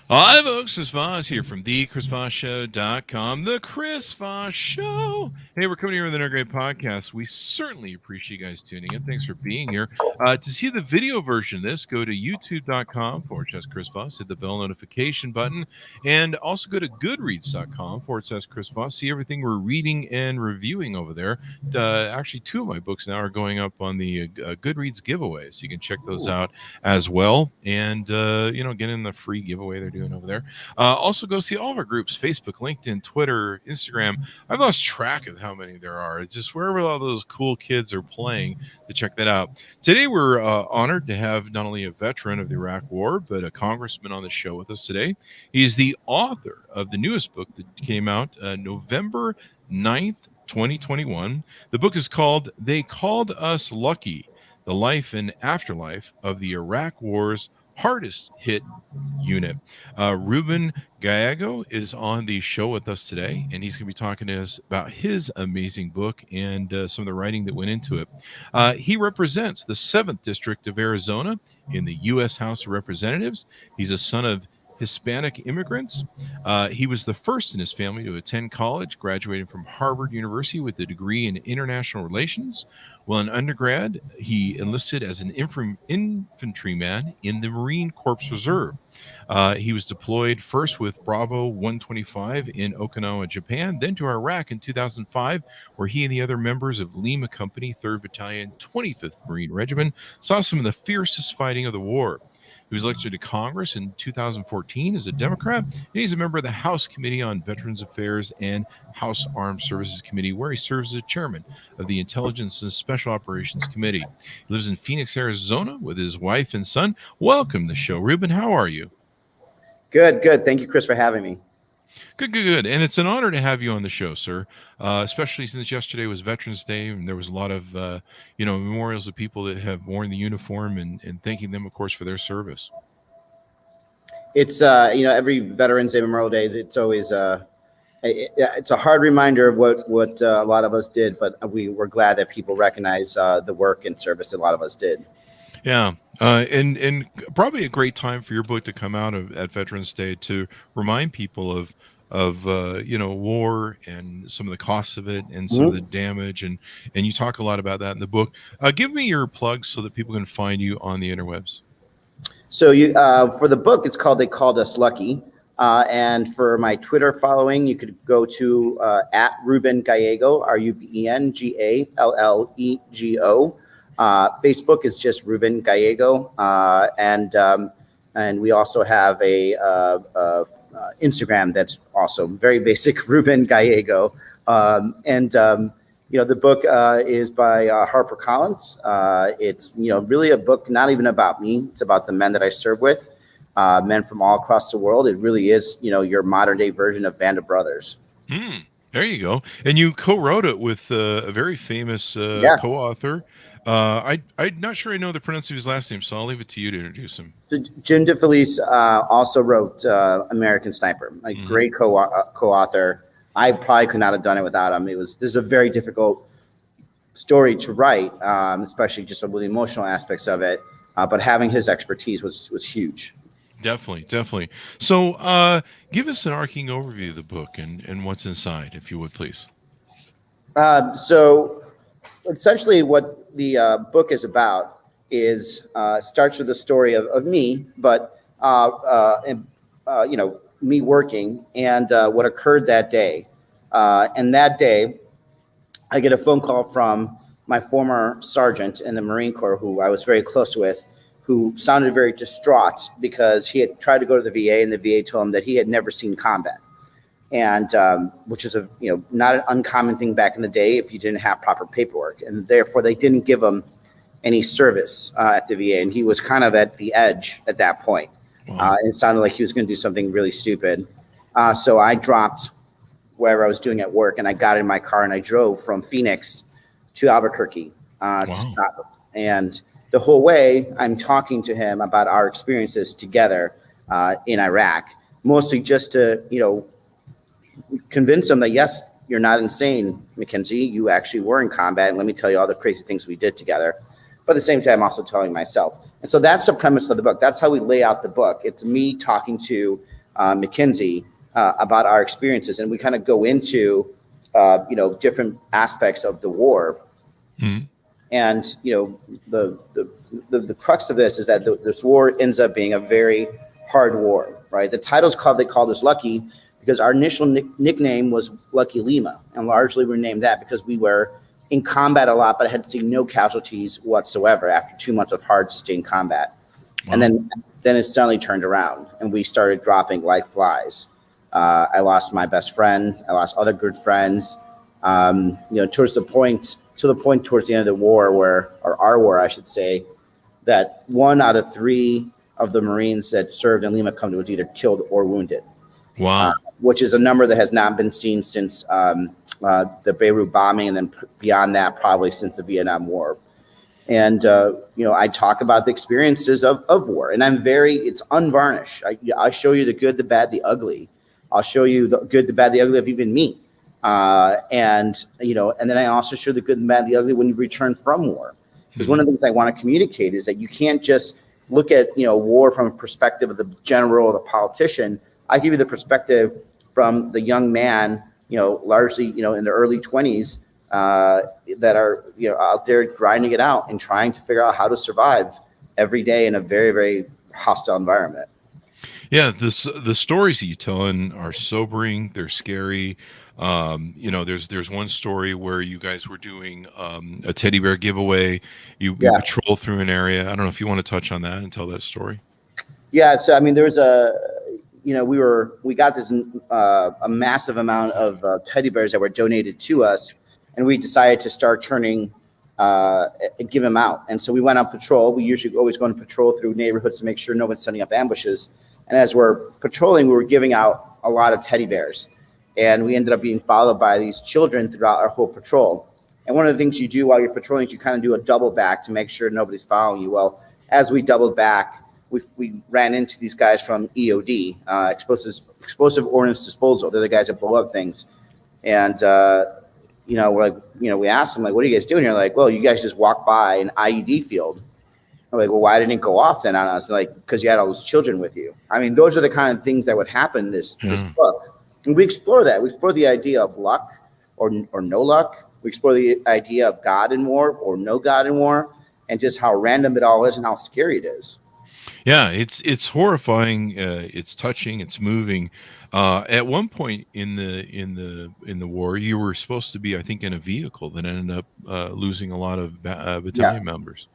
Hi, folks. Chris Voss here from the ChrisVossShow.com. The Chris Voss Show. Hey, we're coming here with another great podcast. We certainly appreciate you guys tuning in. Thanks for being here. To see the video version of this, go to youtube.com/Chris Voss, hit the bell notification button, and also go to goodreads.com/Chris Voss. See everything we're reading and reviewing over there. Actually, two of my books now are going up on the Goodreads giveaway, so you can check those out as well, and get in the free giveaway they're doing over there. Also, go see all of our groups: Facebook, LinkedIn, Twitter, Instagram. I've lost track of how many there are. It's just wherever all those cool kids are playing to check that out. Today, we're honored to have not only a veteran of the Iraq War, but a congressman on the show with us today. He's the author of the newest book that came out November 9th, 2021. The book is called They Called Us Lucky: The Life and Afterlife of the Iraq War's Hardest Hit Unit. Ruben Gallego is on the show with us today, and he's going to be talking to us about his amazing book and some of the writing that went into it. He represents the 7th District of Arizona in the U.S. House of Representatives. He's a son of Hispanic immigrants. He was the first in his family to attend college, graduating from Harvard University with a degree in international relations. While in undergrad, he enlisted as an infantryman in the Marine Corps Reserve. He was deployed first with Bravo 125 in Okinawa, Japan, then to Iraq in 2005, where he and the other members of Lima Company, 3rd Battalion, 25th Marine Regiment saw some of the fiercest fighting of the war. He was elected to Congress in 2014 as a Democrat, and he's a member of the House Committee on Veterans Affairs and House Armed Services Committee, where he serves as chairman of the Intelligence and Special Operations Committee. He lives in Phoenix, Arizona with his wife and son. Welcome to the show, Ruben. How are you? Good, good. Thank you, Chris, for having me. Good. And it's an honor to have you on the show, sir, especially since yesterday was Veterans Day, and there was a lot of, memorials of people that have worn the uniform and thanking them, of course, for their service. It's, every Veterans Day, Memorial Day, it's always it's a hard reminder of what a lot of us did, but we're glad that people recognize the work and service that a lot of us did. Yeah. And probably a great time for your book to come out at Veterans Day to remind people of war and some of the costs of it and some of the damage, and you talk a lot about that in the book. Give me your plugs so that people can find you on the interwebs. So you for the book, it's called They Called Us Lucky. And for my Twitter following, you could go to at Ruben Gallego, RubenGallego. Facebook is just Ruben Gallego, and we also have a Instagram that's also very basic, Ruben Gallego. The book is by HarperCollins. It's really a book not even about me; it's about the men that I serve with, men from all across the world. It really is your modern day version of Band of Brothers. There you go. And you co-wrote it with a very famous co-author. I'm not sure I know the pronunciation of his last name, so I'll leave it to you to introduce him. So Jim DeFelice also wrote American Sniper, a great co-author. I probably could not have done it without him. This is a very difficult story to write, especially just with the emotional aspects of it. But having his expertise was huge. Definitely. So give us an arcing overview of the book and what's inside, if you would, please. So essentially what the book is about is starts with the story of me, but me working and what occurred that day. And that day, I get a phone call from my former sergeant in the Marine Corps, who I was very close with, who sounded very distraught because he had tried to go to the VA, and the VA told him that he had never seen combat, and which is not an uncommon thing back in the day if you didn't have proper paperwork, and therefore they didn't give him any service at the VA, and he was kind of at the edge at that point. Wow. It sounded like he was going to do something really stupid. So I dropped wherever I was doing at work, and I got in my car and I drove from Phoenix to Albuquerque to stop him. And the whole way, I'm talking to him about our experiences together in Iraq, mostly just to, convince him that, yes, you're not insane, Mackenzie. You actually were in combat, and let me tell you all the crazy things we did together. But at the same time, also telling myself. And so that's the premise of the book. That's how we lay out the book. It's me talking to McKinsey, about our experiences, and we kind of go into different aspects of the war. Mm-hmm. And the crux of this is that this war ends up being a very hard war, right? The title's called, they called us Lucky because our initial nickname was Lucky Lima, and largely we named that because we were in combat a lot, but had seen no casualties whatsoever after 2 months of hard sustained combat. Wow. And then it suddenly turned around, and we started dropping like flies. I lost my best friend. I lost other good friends. Towards the point towards the end of the war, or our war, I should say, that 1 out of 3 of the Marines that served in Lima County was either killed or wounded. Wow. Which is a number that has not been seen since the Beirut bombing, and then beyond that, probably since the Vietnam War. And, I talk about the experiences of war, and it's unvarnished. I show you the good, the bad, the ugly. I'll show you the good, the bad, the ugly of even me. And then I also show the good, the bad, the ugly when you return from war. Because one of the things I want to communicate is that you can't just look at, war from a perspective of the general or the politician. I give you the perspective from the young man, largely, in the early 20s, that are, out there grinding it out and trying to figure out how to survive every day in a very, very hostile environment. Yeah, the stories that you tell are sobering. They're scary. There's one story where you guys were doing a teddy bear giveaway. You patrol through an area. I don't know if you want to touch on that and tell that story. Yeah, so there was we got this a massive amount of teddy bears that were donated to us, and we decided to start turning give them out. And so we went on patrol. We usually always go on patrol through neighborhoods to make sure no one's setting up ambushes. And as we're patrolling, we were giving out a lot of teddy bears. And we ended up being followed by these children throughout our whole patrol. And one of the things you do while you're patrolling is you kind of do a double back to make sure nobody's following you. Well, as we doubled back, we ran into these guys from EOD, explosive ordnance disposal. They're the guys that blow up things. And, we asked them, like, what are you guys doing here? Like, well, you guys just walked by an IED field. I'm like, well, why didn't it go off then on us? Like, because you had all those children with you. I mean, those are the kind of things that would happen in this book. And we explore that. We explore the idea of luck or no luck. We explore the idea of God in war or no God in war, and just how random it all is and how scary it is. Yeah, it's horrifying. It's touching. It's moving. At one point in the war, you were supposed to be, I think, in a vehicle that ended up losing a lot of battalion members.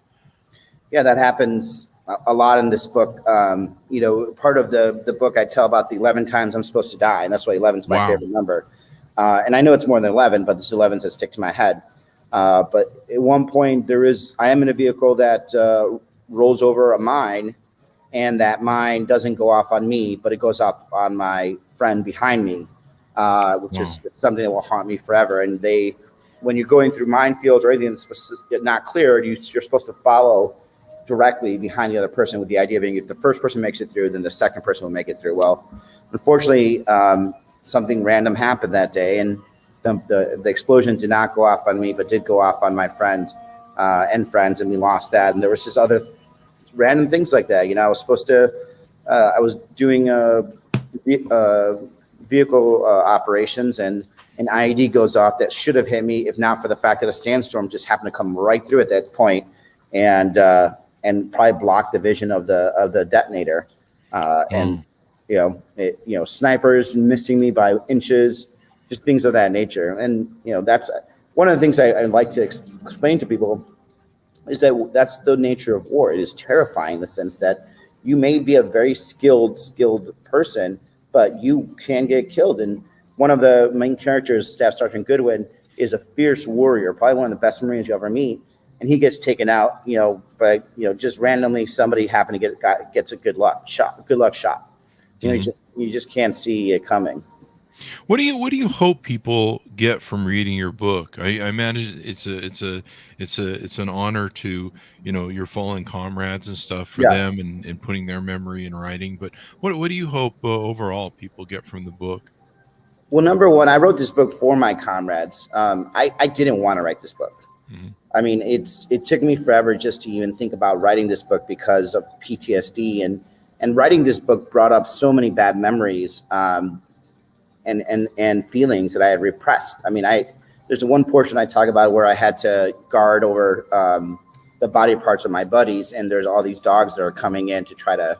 Yeah, that happens a lot in this book. Part of the book, I tell about the 11 times I'm supposed to die, and that's why 11 is my favorite number. And I know it's more than 11, but this 11 that stick to my head. But at one point, I am in a vehicle that rolls over a mine, and that mine doesn't go off on me, but it goes off on my friend behind me, which is something that will haunt me forever. And when you're going through minefields or anything that's not cleared, you're supposed to follow directly behind the other person, with the idea being if the first person makes it through, then the second person will make it through. Well, unfortunately, something random happened that day, and the explosion did not go off on me, but did go off on my friend and friends, and we lost that. And there was just other random things like that. I was supposed to, I was doing vehicle operations, and an IED goes off that should have hit me, if not for the fact that a sandstorm just happened to come right through at that point, and probably blocked the vision of the detonator. And snipers missing me by inches, just things of that nature. And that's one of the things I like to explain to people, is that that's the nature of war. It is terrifying in the sense that you may be a very skilled person, but you can get killed. And one of the main characters, Staff Sergeant Goodwin, is a fierce warrior, probably one of the best Marines you ever meet. And he gets taken out, by just randomly somebody happened to gets a good luck shot. You just can't see it coming. What do you hope people get from reading your book? I imagine it's an honor to your fallen comrades and stuff for them, and putting their memory in writing. But what do you hope overall people get from the book? Well, number one, I wrote this book for my comrades. I didn't want to write this book. Mm-hmm. I mean, it took me forever just to even think about writing this book because of PTSD and And writing this book brought up so many bad memories and feelings that I had repressed. I mean, there's one portion I talk about where I had to guard over the body parts of my buddies, and there's all these dogs that are coming in to try to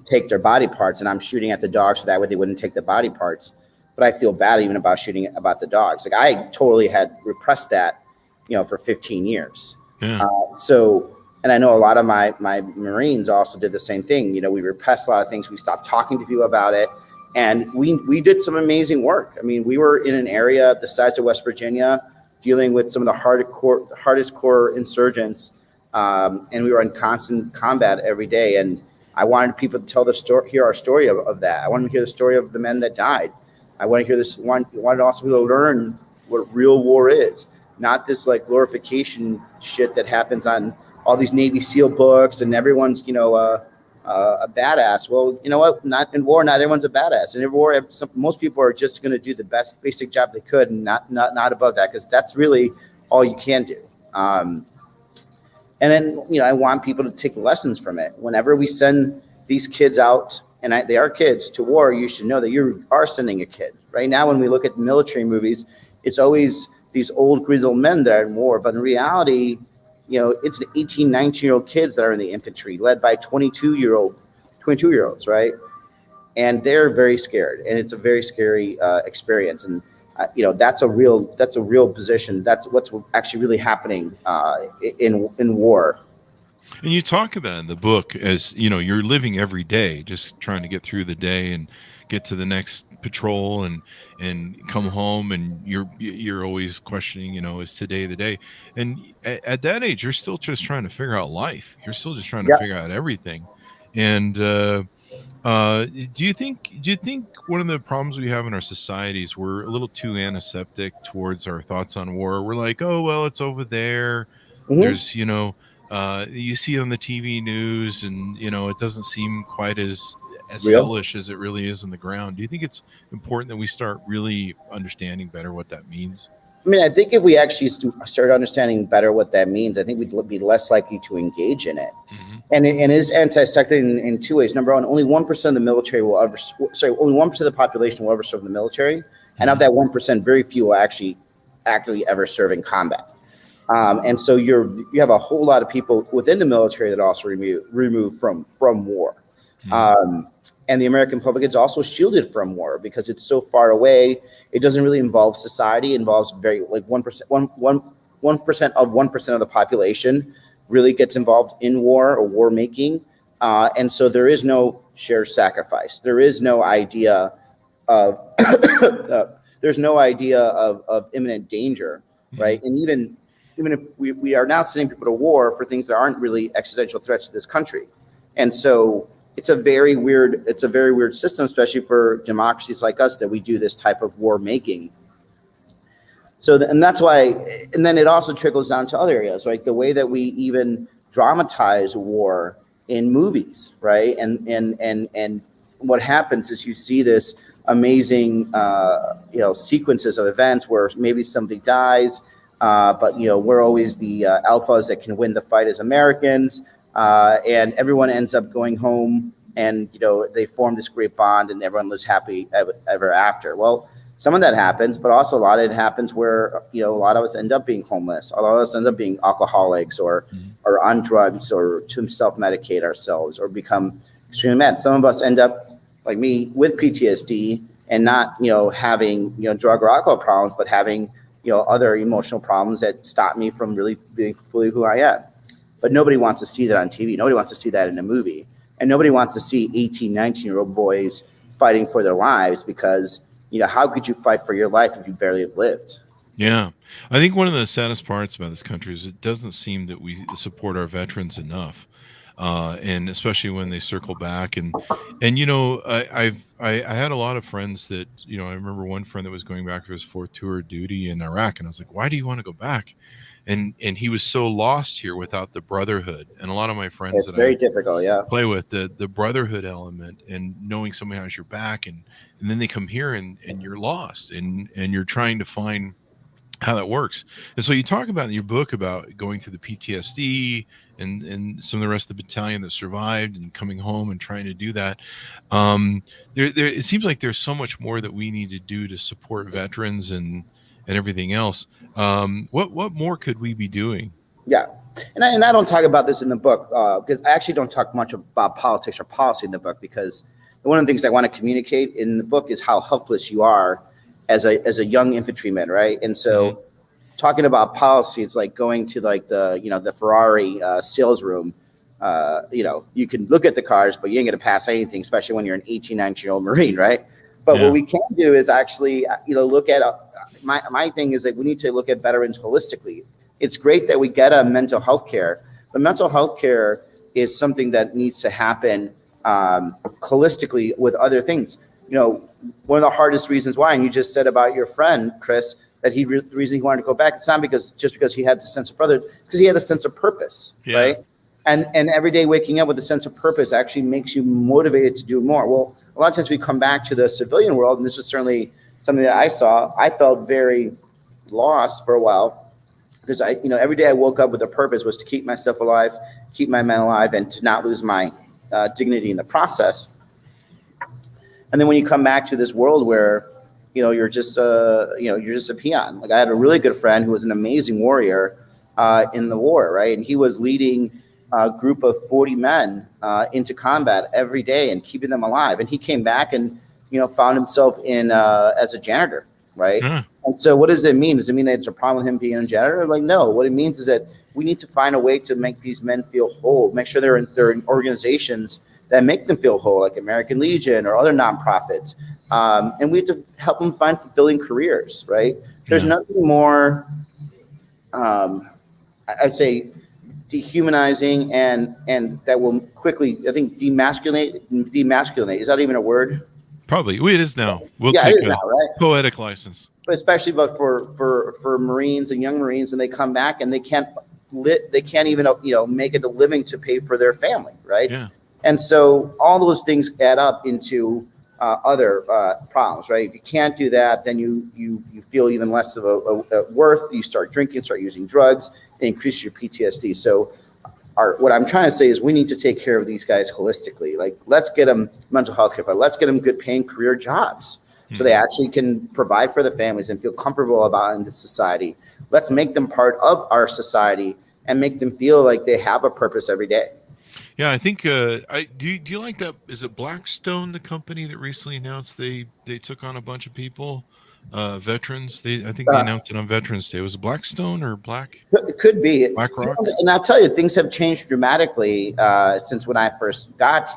take their body parts, and I'm shooting at the dogs so that way they wouldn't take the body parts. But I feel bad even about shooting about the dogs. Like, I totally had repressed that, for 15 years. Yeah. And I know a lot of my Marines also did the same thing. We repressed a lot of things. We stopped talking to people about it. And we did some amazing work. I mean, we were in an area the size of West Virginia dealing with some of the hardest core insurgents. And we were in constant combat every day. And I wanted people to tell the story, hear our story of that. I wanted to hear the story of the men that died. I want to hear this one. I wanted also people to learn what real war is, not this like glorification shit that happens on all these Navy SEAL books and everyone's, a badass. Well, you know what? Not in war, not everyone's a badass. And in war, most people are just going to do the best basic job they could, and not above that, because that's really all you can do. And then, I want people to take lessons from it. Whenever we send these kids out, and they are kids, to war, you should know that you are sending a kid. Right now, when we look at military movies, it's always these old grizzled men that are in war. But in reality, it's the 18, 19-year-old kids that are in the infantry, led by 22-year-olds, right? And they're very scared, and it's a very scary experience. And that's a real position. That's what's actually really happening in war. And you talk about it in the book as, you're living every day, just trying to get through the day and get to the next patrol and come home, and you're always questioning, is today the day? And at that age, you're still just trying to figure out life. You're still just trying to figure out everything. And do you think one of the problems we have in our society is we're a little too antiseptic towards our thoughts on war? We're like, oh well, it's over there. Mm-hmm. There's you see it on the TV news, and it doesn't seem quite as hellish as it really is on the ground. Do you think it's important that we start really understanding better what that means? I mean, I think if we actually start understanding better what that means, I think we'd be less likely to engage in it. Mm-hmm. And it is anti-sectarian in two ways. Number one, only 1% of the military only 1% of the population will ever serve in the military. Mm-hmm. And of that 1%, very few will actually actively ever serve in combat. And so you have a whole lot of people within the military that also removed from war. Mm-hmm. And the American public is also shielded from war because it's so far away. It doesn't really involve society. It involves very like 1% of 1% of the population really gets involved in war or war making. And so there is no shared sacrifice. There is no idea of of imminent danger, right? And even if we are now sending people to war for things that aren't really existential threats to this country. And so it's a very weird system, especially for democracies like us, that we do this type of war making. And that's why, and then it also trickles down to other areas, like the way that we even dramatize war in movies, right? And what happens is you see this amazing, sequences of events where maybe somebody dies, but we're always the alphas that can win the fight as Americans. And everyone ends up going home, and they form this great bond, and everyone lives happy ever after. Well, some of that happens, but also a lot of it happens where a lot of us end up being homeless. A lot of us end up being alcoholics or on drugs, or to self-medicate ourselves, or become extremely mad. Some of us end up, like me, with PTSD, and not having drug or alcohol problems, but having other emotional problems that stop me from really being fully who I am. But nobody wants to see that on TV. Nobody wants to see that in a movie. And nobody wants to see 18, 19-year-old boys fighting for their lives, because, how could you fight for your life if you barely have lived? Yeah. I think one of the saddest parts about this country is it doesn't seem that we support our veterans enough. And especially when they circle back. And I had a lot of friends that, I remember one friend that was going back for his fourth tour of duty in Iraq. And I was like, why do you want to go back? And he was so lost here without the brotherhood. And a lot of my friends that I difficult, play with, the brotherhood element, and knowing somebody has your back, and then they come here and you're lost, and you're trying to find how that works. And so you talk about in your book about going through the PTSD and some of the rest of the battalion that survived and coming home and trying to do that. It seems like there's so much more that we need to do to support veterans and everything else. What more could we be doing? Yeah. And I don't talk about this in the book because I actually don't talk much about politics or policy in the book, because one of the things I want to communicate in the book is how helpless you are as a young infantryman, right? And so talking about policy, it's like going to like the Ferrari sales room. You can look at the cars, but you ain't going to pass anything, especially when you're an 18, 19-year-old Marine, right? But what we can do is actually, look at my thing is that we need to look at veterans holistically. It's great that we get a mental health care, but mental health care is something that needs to happen holistically with other things. One of the hardest reasons why, and you just said about your friend, Chris, that the reason he wanted to go back, it's not because he had the sense of brotherhood, because he had a sense of purpose, right? And every day waking up with a sense of purpose actually makes you motivated to do more. Well, a lot of times we come back to the civilian world, and this is certainly something that I saw. I felt very lost for a while, because every day I woke up with a purpose was to keep myself alive, keep my men alive, and to not lose my dignity in the process. And then when you come back to this world where you're just a peon. Like I had a really good friend who was an amazing warrior in the war, right? And he was leading a group of 40 men into combat every day and keeping them alive. And he came back and found himself in as a janitor, right? Mm. And so what does it mean? Does it mean that there's a problem with him being a janitor? Like, no. What it means is that we need to find a way to make these men feel whole, make sure they're in organizations that make them feel whole, like American Legion or other nonprofits. And we have to help them find fulfilling careers, right? There's nothing more, I'd say, dehumanizing and that will quickly, I think, demasculinate. Is that even a word? Probably. It is now. We'll take it is now, right? Poetic license. But especially for Marines and young Marines, and they come back and they can't even make it a living to pay for their family, right? Yeah. And so all those things add up into other problems, right? If you can't do that, then you feel even less of a worth. You start drinking, start using drugs, it increases your PTSD. So what I'm trying to say is we need to take care of these guys holistically. Like, let's get them mental health care, but let's get them good paying career jobs so they actually can provide for the families and feel comfortable about in this society. Let's make them part of our society and make them feel like they have a purpose every day. Yeah, I think. Do you like that? Is it Blackstone, the company that recently announced they took on a bunch of people, veterans? I think they announced it on Veterans Day. Was it Blackstone or Black? It could be BlackRock. And I'll tell you, things have changed dramatically since when I first got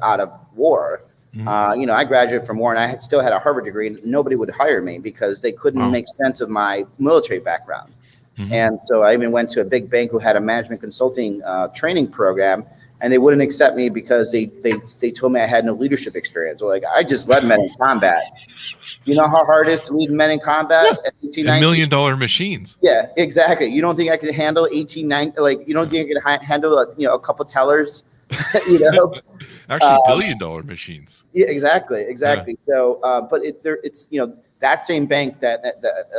out of war. Mm-hmm. I graduated from war, and I still had a Harvard degree, and nobody would hire me because they couldn't make sense of my military background. Mm-hmm. And so I even went to a big bank who had a management consulting training program. And they wouldn't accept me because they told me I had no leadership experience. Well, like, I just led men in combat. You know how hard it is to lead men in combat at 18, 19? $1 million machines. Yeah, exactly. You don't think I could handle 18, 19? Like, you don't think I could handle a couple tellers? Actually, $1 billion machines. Yeah, exactly. Yeah. So, but it's that same bank that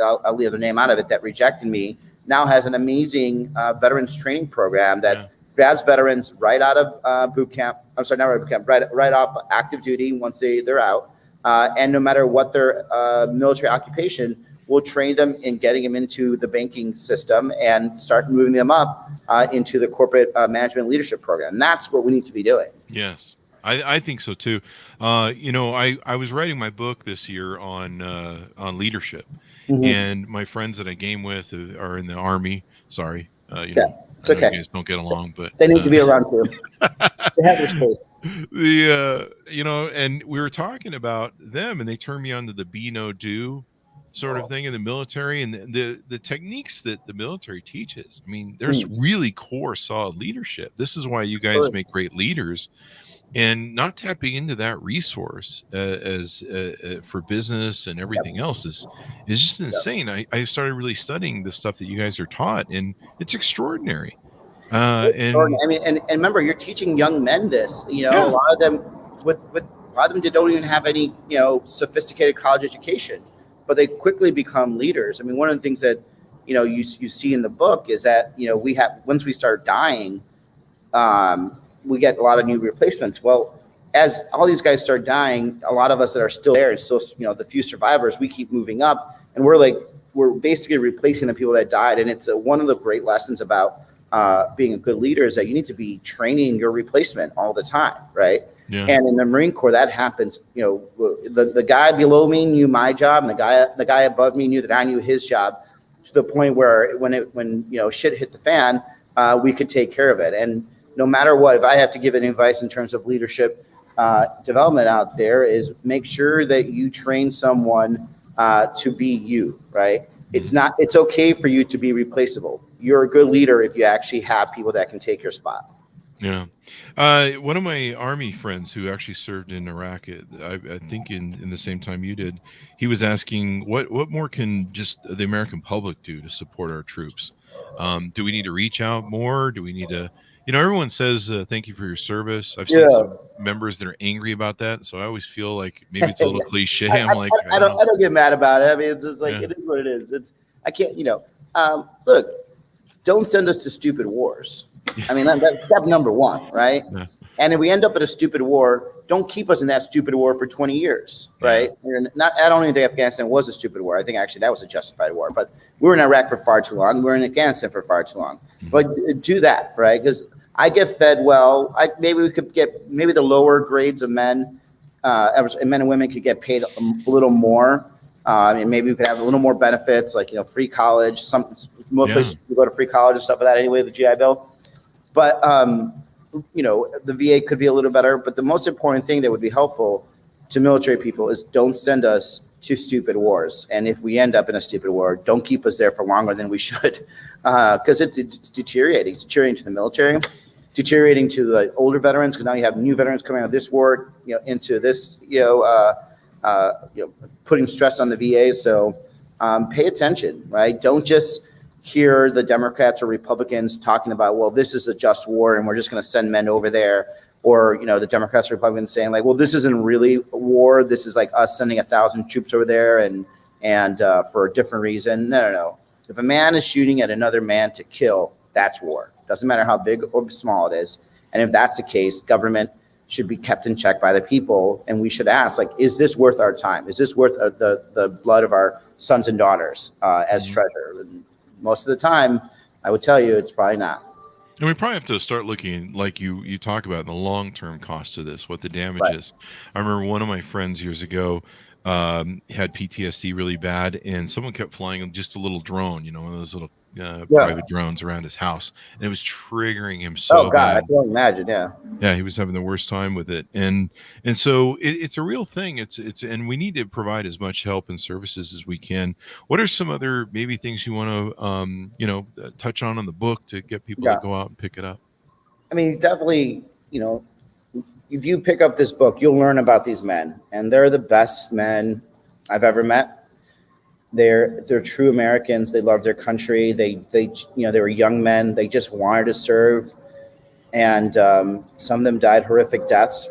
I'll leave the name out of it, that rejected me, now has an amazing veterans training program that grabs veterans right out of boot camp. I'm sorry, not right boot camp, right off active duty once they're out. And no matter what their military occupation, we'll train them in getting them into the banking system and start moving them up into the corporate management leadership program. And that's what we need to be doing. Yes, I think so too. I was writing my book this year on leadership, and my friends that I game with are in the Army. Sorry, it's okay. You guys don't get along, but they need to be around too. They have their space. And we were talking about them, and they turned me on to the be no do sort of thing in the military, and the techniques that the military teaches. I mean, there's really core solid leadership. This is why you guys make great leaders, and not tapping into that resource as for business and everything else is just insane. I started really studying the stuff that you guys are taught, and it's extraordinary. And remember, you're teaching young men this. A lot of them they don't even have any sophisticated college education, but they quickly become leaders. I mean, one of the things that you see in the book is that we have, once we start dying, we get a lot of new replacements. Well, as all these guys start dying, a lot of us that are still there, and still, the few survivors, we keep moving up, and we're basically replacing the people that died. And it's one of the great lessons about being a good leader is that you need to be training your replacement all the time, right? Yeah. And in the Marine Corps, that happens. The guy below me knew my job, and the guy above me knew that I knew his job, to the point where when shit hit the fan, we could take care of it. And no matter what, if I have to give any advice in terms of leadership development out there, is make sure that you train someone to be you, right? It's okay for you to be replaceable. You're a good leader if you actually have people that can take your spot. Yeah. One of my Army friends who actually served in Iraq, I think in the same time you did, he was asking what more can just the American public do to support our troops? Do we need to reach out more? Do we need to, everyone says, thank you for your service. I've seen some members that are angry about that. So I always feel like maybe it's a little cliche. I don't get mad about it. I mean, it's just like, It is what it is. I can't, look, don't send us to stupid wars. I mean, that's step number one, right? Yeah. And if we end up in a stupid war, don't keep us in that stupid war for 20 years, right? Yeah. I don't even think Afghanistan was a stupid war. I think actually that was a justified war. But we were in Iraq for far too long. We were in Afghanistan for far too long. Mm-hmm. But do that, right? Because I get fed well. Maybe we could get the lower grades of men, men and women could get paid a little more. Maybe we could have a little more benefits, like free college. Most places you go to free college and stuff like that anyway, the GI Bill. But the VA could be a little better. But the most important thing that would be helpful to military people is don't send us to stupid wars. And if we end up in a stupid war, don't keep us there for longer than we should, because it's deteriorating. It's deteriorating to the military, deteriorating to the older veterans, because now you have new veterans coming out of this war, into this, putting stress on the VA. So pay attention, right? Don't just hear the Democrats or Republicans talking about, well, this is a just war and we're just going to send men over there. Or, the Democrats or Republicans saying like, well, this isn't really a war. This is like us sending 1,000 troops over there and for a different reason. No. If a man is shooting at another man to kill, that's war. Doesn't matter how big or small it is. And if that's the case, government should be kept in check by the people. And we should ask, like, is this worth our time? Is this worth the blood of our sons and daughters as treasure? And most of the time, I would tell you it's probably not. And we probably have to start looking, like you talk about, the long-term cost of this, what the damage is. I remember one of my friends years ago had PTSD really bad, and someone kept flying just a little drone, one of those little private drones around his house, and it was triggering him so bad. I can imagine. Yeah, he was having the worst time with it, and so it's a real thing. It's and we need to provide as much help and services as we can. What are some other maybe things you want to touch on the book to get people to go out and pick it up? I mean, definitely, if you pick up this book, you'll learn about these men, and they're the best men I've ever met. They're true Americans. They love their country. They were young men. They just wanted to serve, and some of them died horrific deaths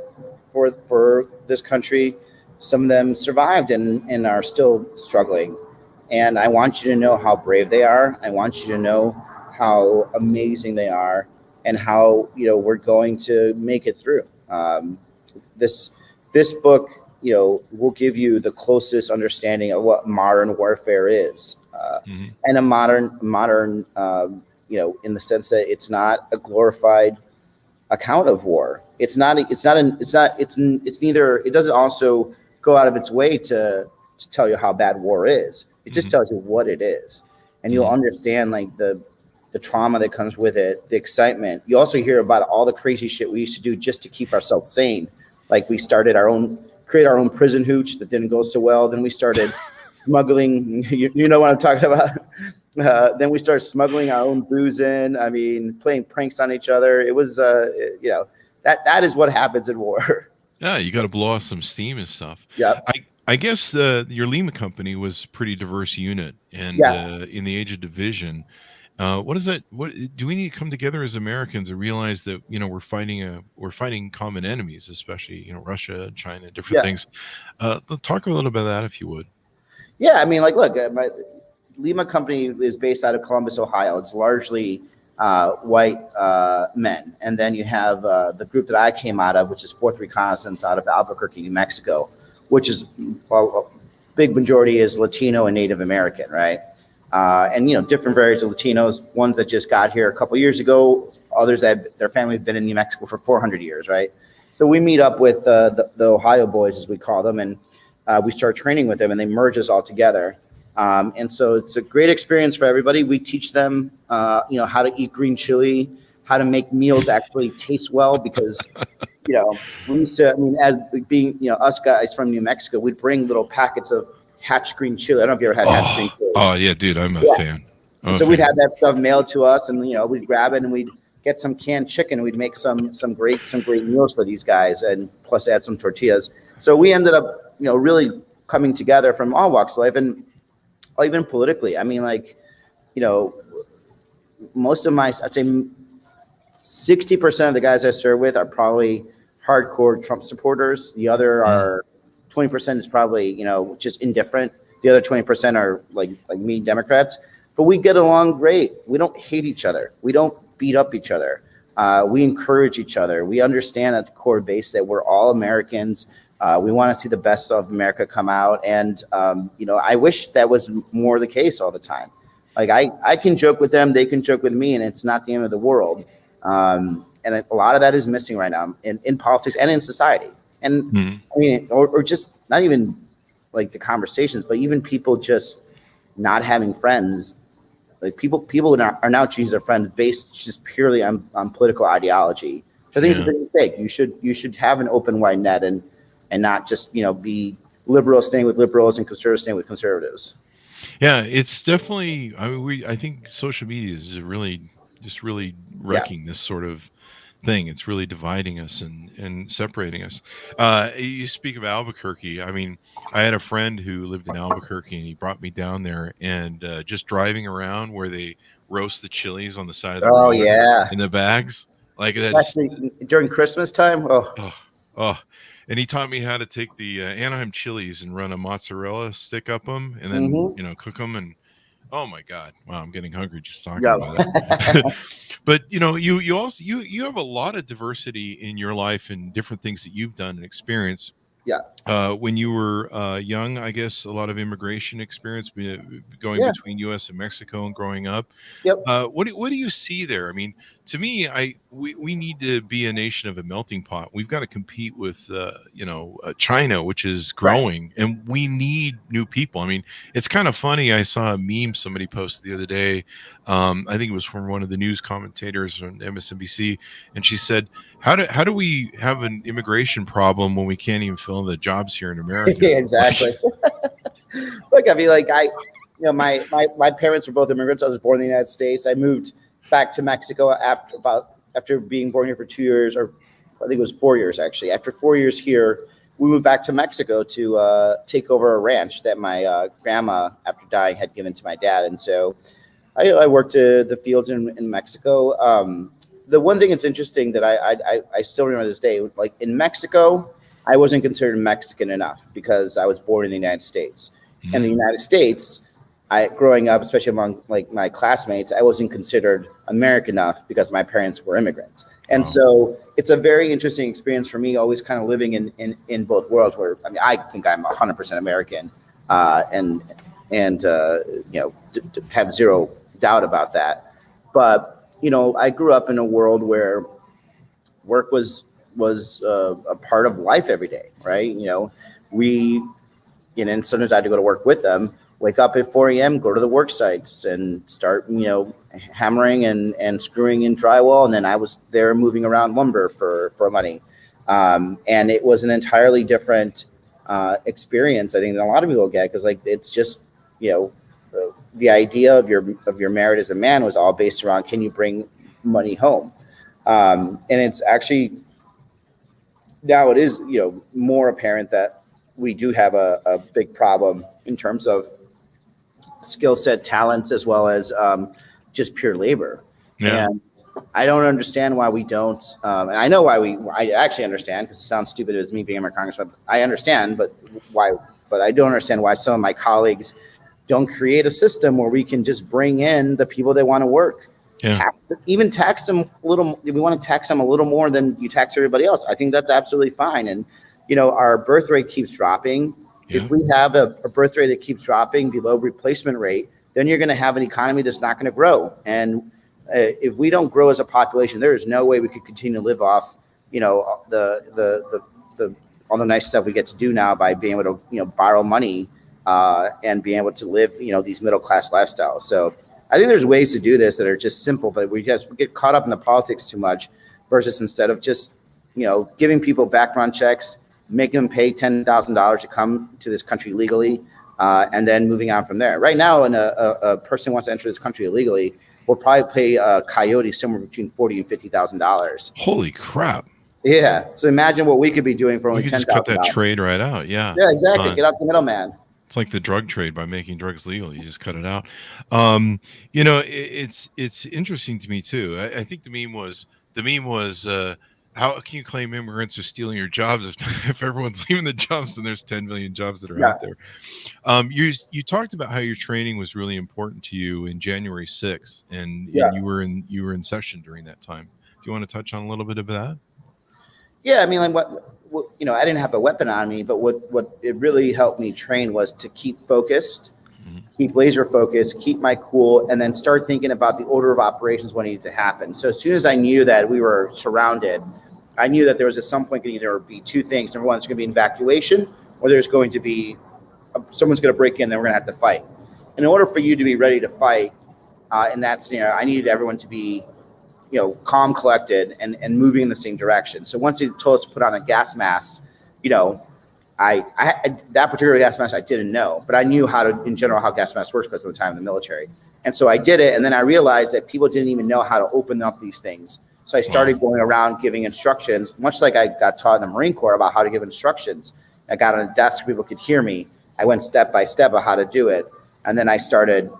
for this country. Some of them survived and are still struggling. And I want you to know how brave they are. I want you to know how amazing they are, and how we're going to make it through. This book, will give you the closest understanding of what modern warfare is, and a modern, in the sense that it's not a glorified account of war. It doesn't also go out of its way to tell you how bad war is. It just tells you what it is, and you'll understand like the trauma that comes with it, the excitement. You also hear about all the crazy shit we used to do just to keep ourselves sane. Like we started create our own prison hooch that didn't go so well. Then we started smuggling, you know what I'm talking about. Then we started smuggling our own booze in. I mean, playing pranks on each other. It was, that is what happens in war. Yeah, you got to blow off some steam and stuff. Yeah. I guess your Lima company was a pretty diverse unit, and in the age of division, what is that? What do we need to come together as Americans and realize that we're fighting common enemies, especially Russia, China, different things. Talk a little bit about that, if you would. Yeah, I mean, like, look, my Lima company is based out of Columbus, Ohio. It's largely white men. And then you have the group that I came out of, which is 4th Reconnaissance out of Albuquerque, New Mexico, which is a big majority is Latino and Native American, right? And, different variants of Latinos, ones that just got here a couple years ago, others that their family have been in New Mexico for 400 years, right? So we meet up with the Ohio boys, as we call them, and we start training with them, and they merge us all together. And so it's a great experience for everybody. We teach them, how to eat green chili, how to make meals actually taste well, because, we used to, as being, us guys from New Mexico, we'd bring little packets of Hatch green chili. I don't know if you ever had Hatch green chili. Oh yeah, dude, I'm a fan. So we'd have that stuff mailed to us, and we'd grab it and we'd get some canned chicken. We'd make some great meals for these guys, and plus add some tortillas. So we ended up, really coming together from all walks of life, and even politically. Most of I'd say 60% of the guys I serve with are probably hardcore Trump supporters. The other are 20% is probably, just indifferent. The other 20% are like me, Democrats. But we get along great. We don't hate each other. We don't beat up each other. We encourage each other. We understand at the core base that we're all Americans. We want to see the best of America come out. And, I wish that was more the case all the time. I can joke with them, they can joke with me, and it's not the end of the world. And a lot of that is missing right now in politics and in society. And or just not even like the conversations, but even people just not having friends. Like people are now choosing their friends based just purely on political ideology. So I think it's a big mistake. You should have an open wide net and not just be liberals staying with liberals and conservatives staying with conservatives. Yeah, it's definitely. I think social media is really wrecking this sort of thing. It's really dividing us and separating us. You speak of Albuquerque. I had a friend who lived in Albuquerque, and he brought me down there, and just driving around where they roast the chilies on the side of the road in the bags, like that. Especially during Christmas time. Oh. And he taught me how to take the Anaheim chilies and run a mozzarella stick up them, and then cook them. And oh my God, wow, I'm getting hungry just talking about it. But you also have a lot of diversity in your life and different things that you've done and experienced. Yeah. When you were young, I guess a lot of immigration experience going between U.S. and Mexico and growing up. Yep. What do you see there? To me, we need to be a nation of a melting pot. We've got to compete with China, which is growing, and we need new people. It's kind of funny. I saw a meme somebody posted the other day. I think it was from one of the news commentators on MSNBC, and she said, "How do we have an immigration problem when we can't even fill the jobs here in America?" Exactly. Look, my parents were both immigrants. I was born in the United States. I moved back to Mexico after being born here for 2 years, or I think it was 4 years actually. After 4 years here, we moved back to Mexico to take over a ranch that my grandma, after dying, had given to my dad, and so I worked the fields in Mexico. The one thing that's interesting that I still remember this day, like in Mexico, I wasn't considered Mexican enough because I was born in the United States. In the United States, growing up, especially among like my classmates, I wasn't considered American enough because my parents were immigrants. And so it's a very interesting experience for me, always kind of living in both worlds where, I think I'm 100% American and have zero doubt about that. But, I grew up in a world where work was a part of life every day, right? And sometimes I had to go to work with them, wake up at 4 a.m., go to the work sites and start, hammering and screwing in drywall. And then I was there moving around lumber for money. And it was an entirely different experience, I think, than a lot of people get, because it's just, the idea of your merit as a man was all based around, can you bring money home? And it's actually, now it is, more apparent that we do have a big problem in terms of skill set, talents, as well as just pure labor. Yeah. And I don't understand why we don't. And I know why I actually understand, because it sounds stupid as me being a congressman. I understand, but why? But I don't understand why some of my colleagues don't create a system where we can just bring in the people that want to work. Yeah. Even tax them a little. If we want to tax them a little more than you tax everybody else, I think that's absolutely fine. And our birth rate keeps dropping. Yeah. If we have a birth rate that keeps dropping below replacement rate, then you're going to have an economy that's not going to grow. And if we don't grow as a population, there is no way we could continue to live off, the all the nice stuff we get to do now by being able to, borrow money and being able to live, these middle class lifestyles. So I think there's ways to do this that are just simple, but we get caught up in the politics too much versus instead of just, giving people background checks, making them pay $10,000 to come to this country legally, and then moving on from there. Right now, when a person wants to enter this country illegally, we'll probably pay a coyote somewhere between $40,000 and $50,000. Holy crap. Yeah. So imagine what we could be doing for only $10,000. Cut that trade right out. Yeah. Yeah, exactly. Get out the middleman. It's like the drug trade by making drugs legal. You just cut it out. It's interesting to me too. I think the meme was how can you claim immigrants are stealing your jobs if everyone's leaving the jobs and there's 10 million jobs that are out there? You talked about how your training was really important to you in January 6th, and you were in session during that time. Do you want to touch on a little bit of that? Yeah, I mean, like what I didn't have a weapon on me, but what it really helped me train was to keep focused, keep laser focused, keep my cool, and then start thinking about the order of operations, what needed to happen. So as soon as I knew that we were surrounded, I knew that there was at some point going to either be two things. Number one, it's going to be evacuation, or there's going to be someone's going to break in, then we're going to have to fight. In order for you to be ready to fight in that scenario, I needed everyone to be calm, collected, and moving in the same direction. So once they told us to put on a gas mask, I that particular gas mask I didn't know, but I knew in general how gas masks works because of the time in the military. And so I did it, and then I realized that people didn't even know how to open up these things. So I started going around giving instructions, much like I got taught in the Marine Corps about how to give instructions. I got on a desk so people could hear me. I went step by step of how to do it, and then I started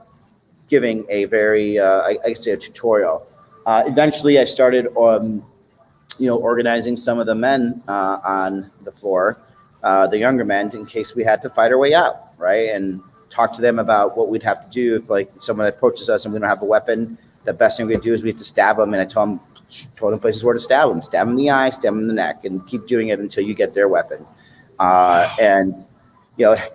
giving a very, I say a tutorial. Eventually, I started, organizing some of the men on the floor, the younger men, in case we had to fight our way out, right? And talk to them about what we'd have to do if, like, someone approaches us and we don't have a weapon. The best thing we could do is we have to stab them, and I told them places where to stab them. Stab them in the eye, stab them in the neck, and keep doing it until you get their weapon. And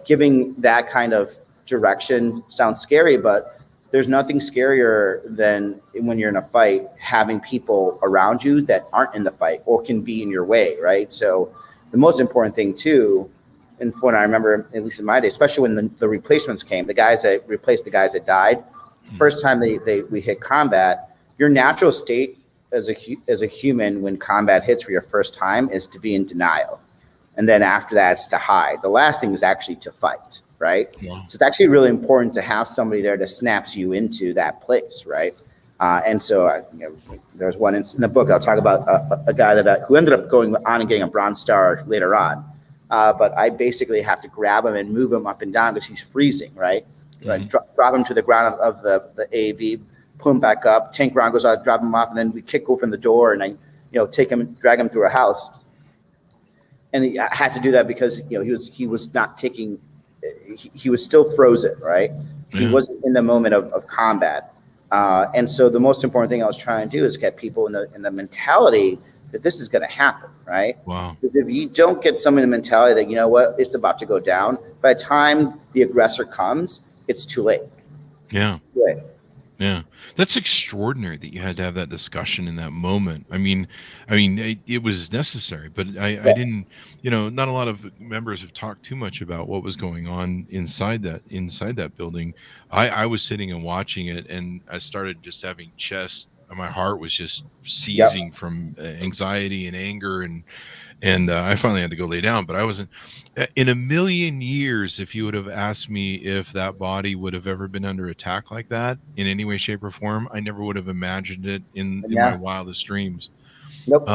giving that kind of direction sounds scary, but there's nothing scarier than when you're in a fight, having people around you that aren't in the fight or can be in your way, right? So the most important thing too, and when I remember, at least in my day, especially when the replacements came, the guys that replaced the guys that died, first time we hit combat, your natural state as a human when combat hits for your first time is to be in denial. And then after that, it's to hide. The last thing is actually to fight. Right. Yeah. So it's actually really important to have somebody there that snaps you into that place. Right. And so there's one in the book. I'll talk about a guy who ended up going on and getting a Bronze Star later on. But I basically have to grab him and move him up and down because he's freezing. Right. Mm-hmm. Drop him to the ground of the AV, pull him back up. Tank round goes out, drop him off. And then we kick open the door and I take him and drag him through a house. And I had to do that because he was not taking. He was still frozen, right? Yeah. He wasn't in the moment of combat. And so the most important thing I was trying to do is get people in the mentality that this is going to happen, right? Wow. If you don't get someone in the mentality that, it's about to go down, by the time the aggressor comes, it's too late. Yeah. Right. Yeah. That's extraordinary that you had to have that discussion in that moment. I mean, it was necessary, but I didn't, not a lot of members have talked too much about what was going on inside that building. I was sitting and watching it, and I started just having my heart was just seizing from anxiety and anger, and I finally had to go lay down. But I wasn't in a million years. If you would have asked me if that body would have ever been under attack like that in any way, shape, or form, I never would have imagined it in my wildest dreams. Nope.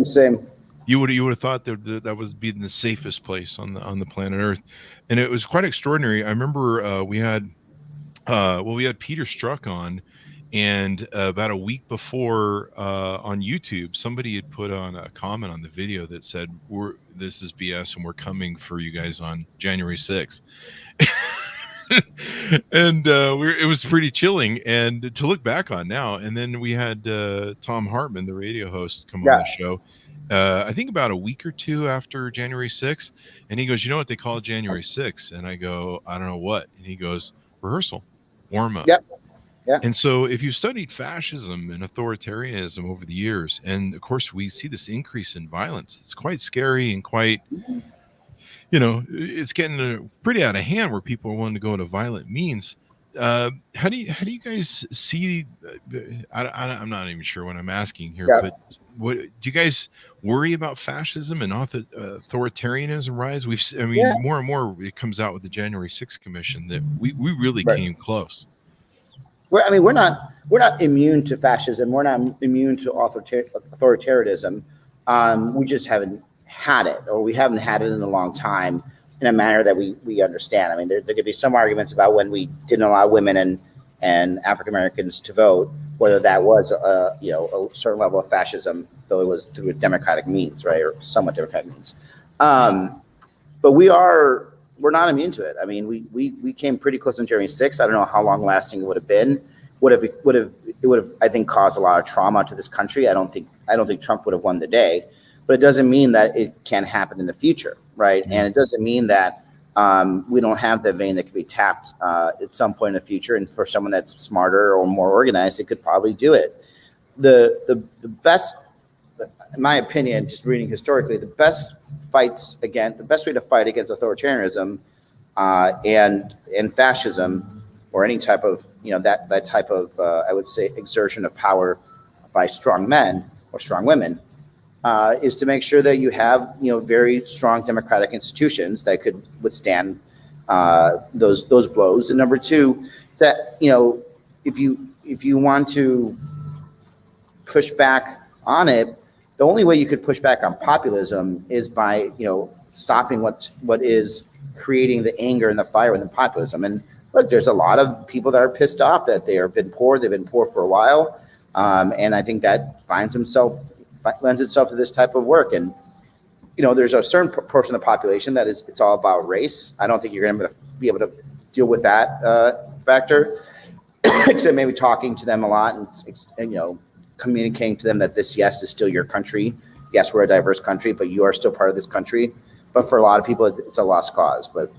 Same. You would have thought that was being the safest place on the planet Earth, and it was quite extraordinary. I remember we had Peter Struck on. And about a week before on YouTube, somebody had put on a comment on the video that said, "This is BS, and we're coming for you guys on January 6th." And it was pretty chilling, and to look back on now. And then we had Tom Hartman, the radio host, come on Yeah. the show. I think about a week or two after January 6th, and he goes, "You know what they call January 6th?" And I go, "I don't know what." And he goes, "Rehearsal, warm up." Yep. Yeah. And so, if you studied fascism and authoritarianism over the years, and of course, we see this increase in violence, it's quite scary and quite, it's getting pretty out of hand where people are willing to go into violent means. How do you guys see? I'm not even sure what I'm asking here, Yeah. but what do you guys worry about fascism and authoritarianism rise? Yeah. More and more it comes out with the January 6th Commission that we really Right. came close. We're not immune to fascism. We're not immune to authoritarianism. We just haven't had it, or we haven't had it in a long time in a manner that we understand. I mean, there could be some arguments about when we didn't allow women and African Americans to vote, whether that was a certain level of fascism, though it was through democratic means, right, or somewhat democratic means. But we're not immune to it. I mean, we came pretty close on January 6th. I don't know how long lasting it would have been. It would have, I think, caused a lot of trauma to this country. I don't think Trump would have won the day, but it doesn't mean that it can't happen in the future, right? Mm-hmm. And it doesn't mean that we don't have the vein that could be tapped at some point in the future. And for someone that's smarter or more organized, it could probably do it. The best, in my opinion, just reading historically, the best way to fight against authoritarianism and fascism, or any type of that type of I would say exertion of power by strong men or strong women, is to make sure that you have very strong democratic institutions that could withstand those blows. And number two, that if you want to push back on it, the only way you could push back on populism is by stopping what is creating the anger and the fire within populism. And look, there's a lot of people that are pissed off that they've been poor for a while, and I think that lends itself to this type of work. And there's a certain portion of the population that it's all about race. I don't think you're going to be able to deal with that factor, except maybe talking to them a lot and communicating to them that this, yes, is still your country. Yes, we're a diverse country, but you are still part of this country. But for a lot of people, it's a lost cause. But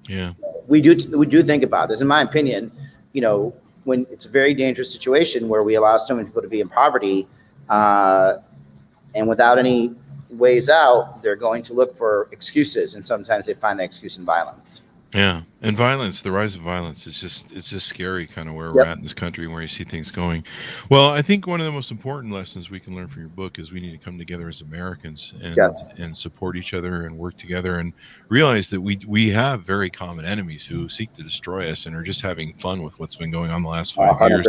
yeah, we do think about this. In my opinion, when it's a very dangerous situation where we allow so many people to be in poverty, and without any ways out, they're going to look for excuses, and sometimes they find the excuse in violence. Yeah, and violence, the rise of violence is just scary, kind of where we're at in this country and where you see things going. Well, I think one of the most important lessons we can learn from your book is we need to come together as Americans and support each other and work together and realize that we have very common enemies who seek to destroy us and are just having fun with what's been going on the last 5 years.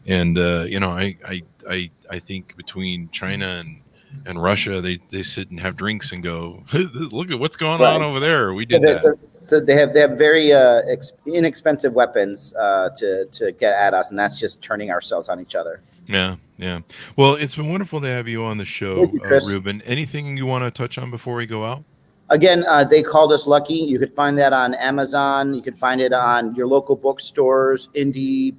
And I think between China and Russia, they sit and have drinks and go, look at what's going on over there. We did that. So they have very inexpensive weapons to get at us, and that's just turning ourselves on each other. Yeah. Well, it's been wonderful to have you on the show, Ruben. Anything you want to touch on before we go out? Again, They Called Us Lucky. You could find that on Amazon. You could find it on your local bookstores, indie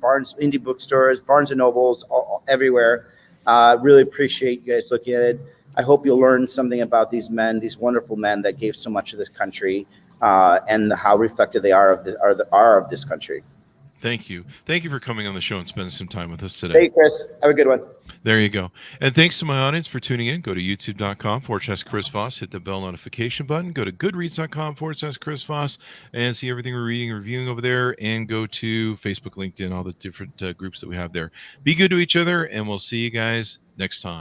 bookstores, Barnes and Nobles, everywhere. Really appreciate you guys looking at it. I hope you'll learn something about these men, these wonderful men that gave so much to this country, and how reflective they are of this country. Thank you for coming on the show and spending some time with us today. Hey, Chris, have a good one. There you go. And thanks to my audience for tuning in. Go to youtube.com/Chris Voss. Hit the bell notification button. Go to goodreads.com/Chris Voss and see everything we're reading and reviewing over there. And go to Facebook, LinkedIn, all the different groups that we have there. Be good to each other, and we'll see you guys next time.